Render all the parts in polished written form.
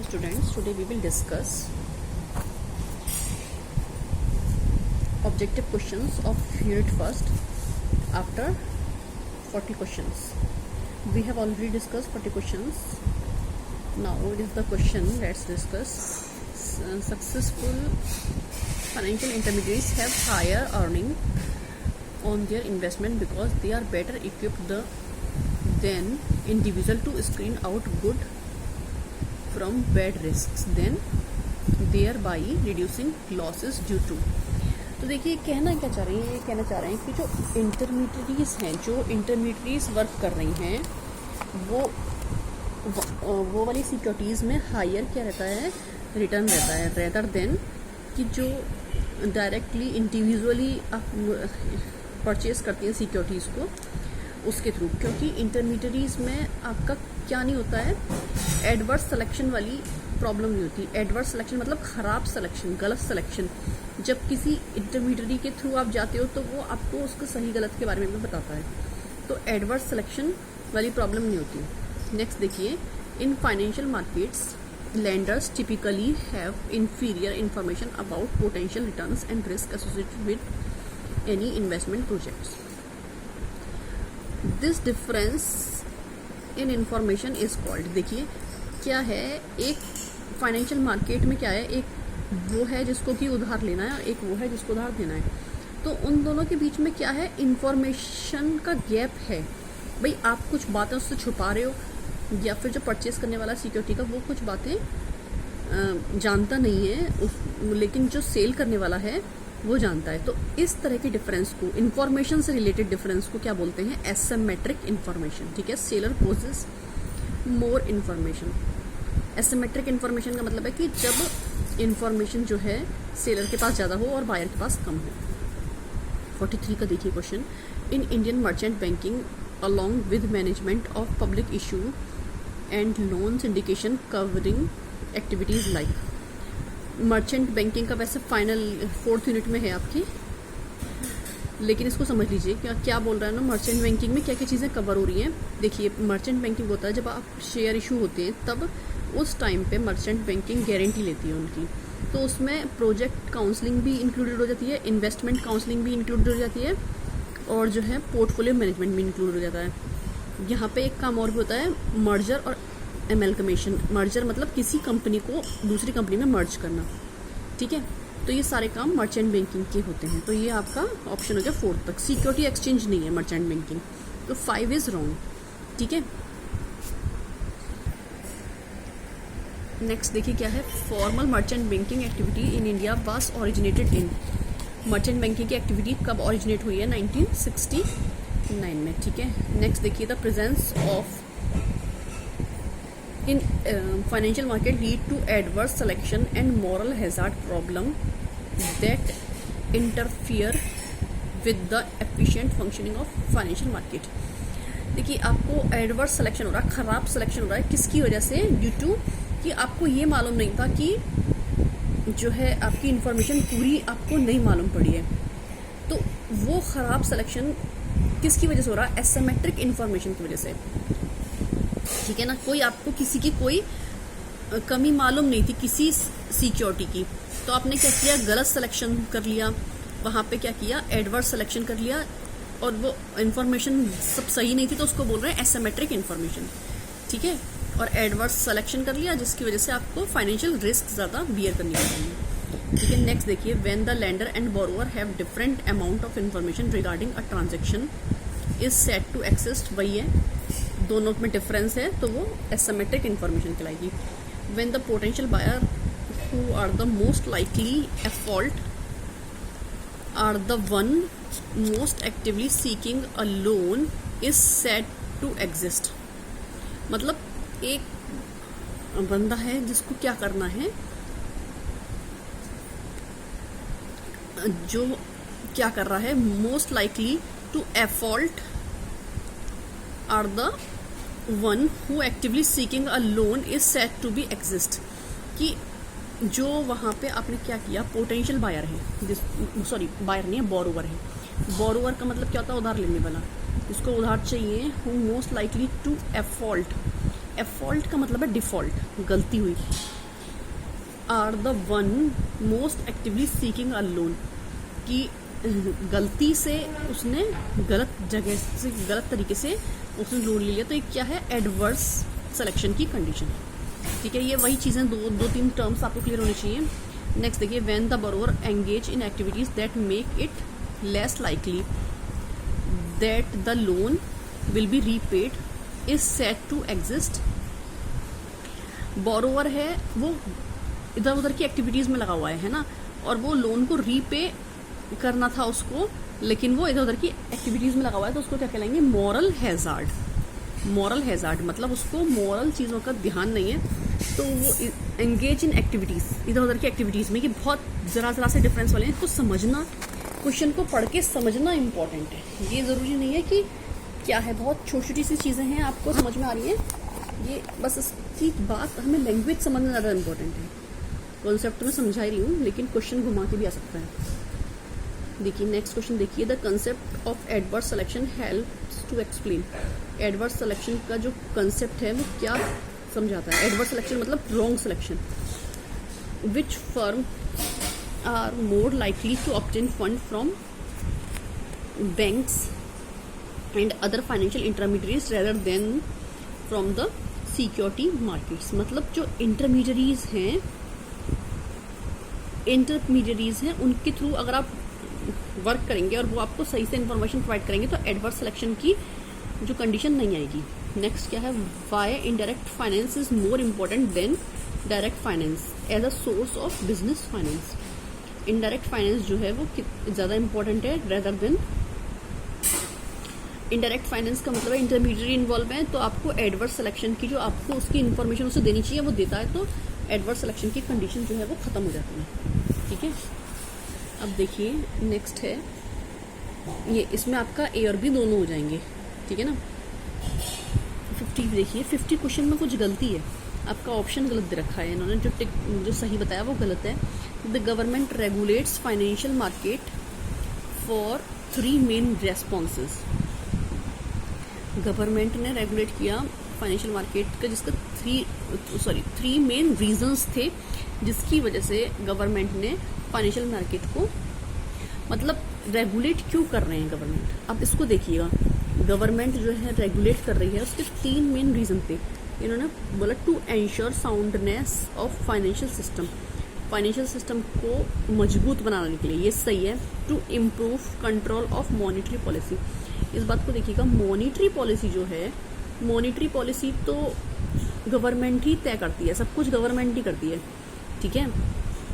Hello students, today we will discuss objective questions of unit first after 40 questions. We have already discussed 40 questions. Now it is the question, let's discuss. Successful financial intermediaries have higher earning on their investment because they are better equipped than individual to screen out good from bad risks, then thereby reducing losses due to. तो देखिए कहना क्या चाह रहे हैं, ये कहना चाह रहे हैं कि जो इंटरमीडिएट्स हैं, जो इंटरमीडिएट्स वर्क कर रही हैं, वो वाली सिक्योरिटीज़ में हायर क्या रहता है, रिटर्न रहता है, रेदर देन कि जो डायरेक्टली इंडिविजुअली परचेज करती हैं सिक्योरिटीज़ को उसके थ्रू, क्योंकि इंटरमीडिएट्स में आपका क्या नहीं होता है, एडवर्स सिलेक्शन वाली प्रॉब्लम नहीं होती. एडवर्स सिलेक्शन मतलब ख़राब सिलेक्शन, गलत सिलेक्शन. जब किसी इंटरमीडिएट के थ्रू आप जाते हो तो वो आपको उसको सही गलत के बारे में भी बताता है, तो एडवर्स सिलेक्शन वाली प्रॉब्लम नहीं होती. नेक्स्ट देखिए, in financial markets lenders typically have inferior information about potential returns and risk associated with any investment projects. This difference in information is called. देखिए क्या है, एक फाइनेंशियल मार्केट में क्या है, एक वो है जिसको कि उधार लेना है और एक वो है जिसको उधार देना है. तो उन दोनों के बीच में क्या है, इंफॉर्मेशन का गैप है. भाई आप कुछ बातें उससे छुपा रहे हो, या फिर जो परचेस करने वाला सिक्योरिटी का वो कुछ बातें जानता नहीं है, लेकिन जो सेल करने वाला है वो जानता है. तो इस तरह के डिफरेंस को, इंफॉर्मेशन से रिलेटेड डिफरेंस को क्या बोलते हैं, एसिमेट्रिक इंफॉर्मेशन. ठीक है, seller poses more information. Asymmetric information का मतलब है कि जब इंफॉर्मेशन जो है सेलर के पास ज़्यादा हो और बायर के पास कम हो. 43 का देखिए question. In Indian merchant banking along with management of public issue and loan syndication covering activities like. Merchant banking का वैसे फाइनल 4th यूनिट में है आपकी, लेकिन इसको समझ लीजिए क्या बोल रहा है ना, मर्चेंट बैंकिंग में क्या क्या चीज़ें कवर हो रही हैं. देखिए मर्चेंट बैंकिंग होता है जब आप शेयर इशू होते हैं, तब उस टाइम पे मर्चेंट बैंकिंग गारंटी लेती है उनकी. तो उसमें प्रोजेक्ट काउंसलिंग भी इंक्लूडेड हो जाती है, इन्वेस्टमेंट काउंसलिंग भी इंक्लूडेड हो जाती है, और जो है पोर्टफोलियो मैनेजमेंट भी इंक्लूड हो जाता है. यहाँ पे एक काम और भी होता है, मर्जर और एमलगमेशन. मर्जर मतलब किसी कंपनी को दूसरी कंपनी में मर्ज करना. ठीक है, तो ये सारे काम मर्चेंट बैंकिंग के होते हैं. तो ये आपका ऑप्शन हो गया 4 तक. सिक्योरिटी एक्सचेंज नहीं है मर्चेंट बैंकिंग, तो 5 इज रॉन्ग. ठीक है, नेक्स्ट देखिए क्या है. Formal merchant banking activity in India was originated in. Merchant banking की एक्टिविटी कब ओरिजिनेट हुई है, 1969 में. ठीक है, नेक्स्ट देखिए, the presence of in financial market lead to adverse selection and moral hazard problem that interfere with the efficient functioning of financial market. देखिए आपको एडवर्स सिलेक्शन हो रहा है, खराब सिलेक्शन हो रहा है, किसकी वजह से, ड्यू टू कि आपको ये मालूम नहीं था कि जो है आपकी इन्फॉर्मेशन पूरी आपको नहीं मालूम पड़ी है. तो वो ख़राब सिलेक्शन किसकी वजह से हो रहा है, एसिमेट्रिक इन्फॉर्मेशन की वजह से. ठीक है ना, कोई आपको किसी की कोई कमी मालूम नहीं थी किसी सिक्योरिटी की, तो आपने क्या किया, गलत सिलेक्शन कर लिया, वहाँ पे क्या किया, एडवर्स सिलेक्शन कर लिया, और वो इन्फॉर्मेशन सब सही नहीं थी, तो उसको बोल रहे हैं एसिमेट्रिक इन्फॉर्मेशन. ठीक है, और एडवर्स सिलेक्शन कर लिया जिसकी वजह से आपको फाइनेंशियल रिस्क ज़्यादा बियर करनी पड़ेगी. ठीक है, नेक्स्ट देखिए, when the lender and borrower have different amount of information regarding a transaction is set to exist. वही है, दोनों में डिफरेंस है, तो वो एसिमेट्रिक इन्फॉर्मेशन कहलाएगी. When the potential buyer who are the most likely at fault are the one most actively seeking a loan is set to exist. मतलब एक बंदा है जिसको क्या करना है, जो क्या कर रहा है, most likely to default are the one who actively seeking a loan is set to be exist. कि जो वहाँ पे आपने क्या किया, पोटेंशियल बायर है, सॉरी बायर नहीं है, बोरोवर है. बोरोवर का मतलब क्या होता है, उधार लेने वाला. जिसको उधार चाहिए, who most likely to default. Default का मतलब है डिफॉल्ट, गलती हुई. Are the one most actively seeking a loan, कि गलती से उसने गलत जगह से गलत तरीके से उसने लोन ले लिया, तो ये क्या है, एडवर्स सिलेक्शन की कंडीशन। ठीक है, ये वही चीज़ें दो तीन टर्म्स आपको क्लियर होनी चाहिए। नेक्स्ट देखिए, when the borrower engage in activities that make it less likely that the loan will be repaid is set to exist. Borrower है वो इधर उधर की एक्टिविटीज में लगा हुआ है ना, और वो लोन को रीपे करना था उसको, लेकिन वो इधर उधर की एक्टिविटीज में लगा हुआ है, तो उसको क्या कहलाएंगे, मॉरल हैजार्ड। मॉरल हैजार्ड मतलब उसको मॉरल चीज़ों का ध्यान नहीं है, तो वो एंगेज इन एक्टिविटीज़, इधर उधर की एक्टिविटीज़ में, कि बहुत ज़रा से डिफरेंस वाले हैं। इसको समझना, क्वेश्चन को पढ़ के समझना इंपॉर्टेंट है। ये ज़रूरी नहीं है कि क्या है, बहुत छोटी छोटी सी चीज़ें हैं, आपको समझ में आ रही हैं, ये बस इसकी बात हमें लैंग्वेज समझना ज़्यादा इंपॉर्टेंट है। कॉन्सेप्ट में समझा ही रही हूँ, लेकिन क्वेश्चन घुमा के भी आ सकता है। देखिए नेक्स्ट क्वेश्चन देखिए, the concept of adverse selection helps to explain. Adverse selection का जो कंसेप्ट है वो क्या समझाता है। एडवर्स सिलेक्शन मतलब wrong selection. Which firm are more likely to obtain fund from banks and other financial intermediates rather than from the security markets. मतलब जो इंटरमीडिएरीज हैं उनके थ्रू अगर आप वर्क करेंगे और वो आपको सही से इंफॉर्मेशन प्रोवाइड करेंगे, तो एडवर्स सिलेक्शन की जो कंडीशन नहीं आएगी। नेक्स्ट क्या है, why indirect finance is more important than direct finance as a source of business finance. Indirect finance जो है वो ज़्यादा इंपॉर्टेंट है रेदर देन। इनडायरेक्ट फाइनेंस का मतलब है इंटरमीडिएट इन्वॉल्व है, तो आपको एडवर्स सिलेक्शन की जो आपको उसकी इन्फॉर्मेशन उसे देनी चाहिए वो देता है, तो एडवर्स सिलेक्शन की कंडीशन जो है वो खत्म हो जाती है। ठीक है, अब देखिए नेक्स्ट है ये, इसमें आपका ए और बी दोनों हो जाएंगे। ठीक है ना। 50 देखिए, 50 क्वेश्चन में कुछ गलती है, आपका ऑप्शन गलत दे रखा है इन्होंने, जो सही बताया वो गलत है। The government regulates financial market for 3 main responses. Government ने रेगुलेट किया फाइनेंशियल मार्केट का, जिसका 3 मेन रीजंस थे, जिसकी वजह से गवर्नमेंट ने फाइनेंशियल मार्केट को मतलब रेगुलेट क्यों कर रहे हैं गवर्नमेंट। अब इसको देखिएगा, गवर्नमेंट जो है रेगुलेट कर रही है, उसके 3 मेन रीजन थे। इन्होंने बोला to ensure soundness of financial system, financial system को मजबूत बनाने के लिए, ये सही है। To improve control of monetary policy, इस बात को देखिएगा, मॉनिटरी पॉलिसी जो है, मॉनिटरी पॉलिसी तो गवर्नमेंट ही तय करती है, सब कुछ गवर्नमेंट ही करती है। ठीक है,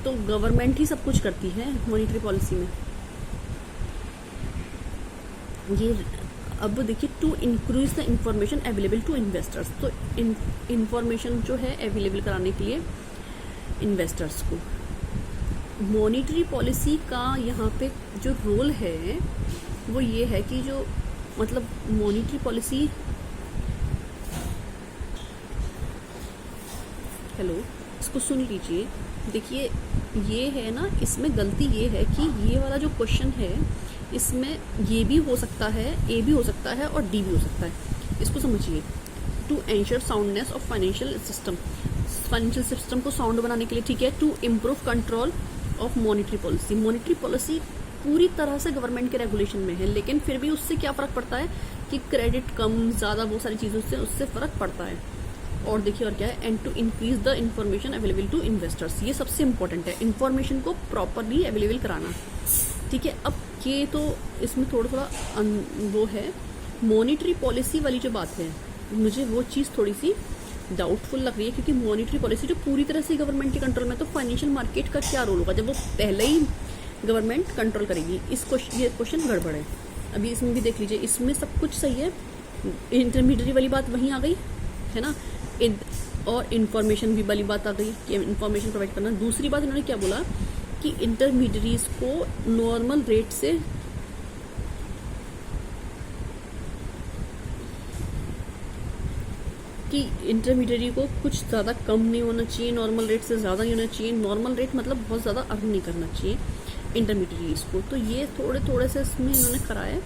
तो गवर्नमेंट ही सब कुछ करती है मॉनिटरी पॉलिसी में। ये अब देखिए, to increase the information available to investors, तो इंफॉर्मेशन जो है अवेलेबल कराने के लिए इन्वेस्टर्स को। मॉनिटरी पॉलिसी का यहाँ पे जो रोल है वो ये है कि जो मतलब मॉनिटरी पॉलिसी, हेलो इसको सुन लीजिए। देखिए ये है ना, इसमें गलती ये है कि ये वाला जो क्वेश्चन है इसमें ये भी हो सकता है, ए भी हो सकता है और डी भी हो सकता है। इसको समझिए, to ensure soundness of financial system, financial system को साउंड बनाने के लिए। ठीक है, to improve control of monetary policy, monetary policy पूरी तरह से गवर्नमेंट के रेगुलेशन में है, लेकिन फिर भी उससे क्या फ़र्क पड़ता है कि क्रेडिट कम ज़्यादा वो सारी चीज़ों से उससे फ़र्क पड़ता है। और देखिए और क्या है, and to increase the information available to investors, ये सबसे इंपॉर्टेंट है, इन्फॉर्मेशन को प्रॉपरली अवेलेबल कराना। ठीक है, अब ये तो इसमें थोड़ा वो है, मॉनिटरी पॉलिसी वाली जो बात है मुझे वो चीज़ थोड़ी सी डाउटफुल लग रही है, क्योंकि मॉनिटरी पॉलिसी जो पूरी तरह से गवर्नमेंट के कंट्रोल में, तो फाइनेंशियल मार्केट का क्या रोल होगा जब वो पहले ही गवर्नमेंट कंट्रोल करेगी। ये क्वेश्चन गड़बड़ है। अभी इसमें भी देख लीजिए, इसमें सब कुछ सही है, इंटरमीडिएट वाली बात वहीं आ गई है ना, और इन्फॉर्मेशन भी वाली बात आ गई कि इन्फॉर्मेशन प्रोवाइड करना। दूसरी बात इन्होंने क्या बोला कि इंटरमीडिएरीज को नॉर्मल रेट से कि इंटरमीडिएरी को कुछ ज़्यादा कम नहीं होना चाहिए, नॉर्मल रेट से ज़्यादा नहीं होना चाहिए। नॉर्मल रेट मतलब बहुत ज़्यादा अर्न नहीं करना चाहिए इंटरमीडिएरीज को। तो ये थोड़े से इसमें इन्होंने कराया,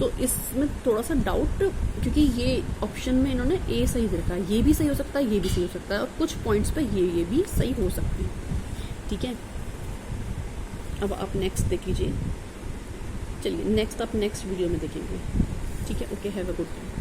तो इसमें थोड़ा सा डाउट, क्योंकि ये ऑप्शन में इन्होंने ए सही दे रखा है, ये भी सही हो सकता है, ये भी सही हो सकता है, और कुछ पॉइंट्स पे ये भी सही हो सकती है। ठीक है। अब आप नेक्स्ट देख लीजिए। चलिए नेक्स्ट आप नेक्स्ट वीडियो में देखेंगे। ठीक है, okay, have a good day.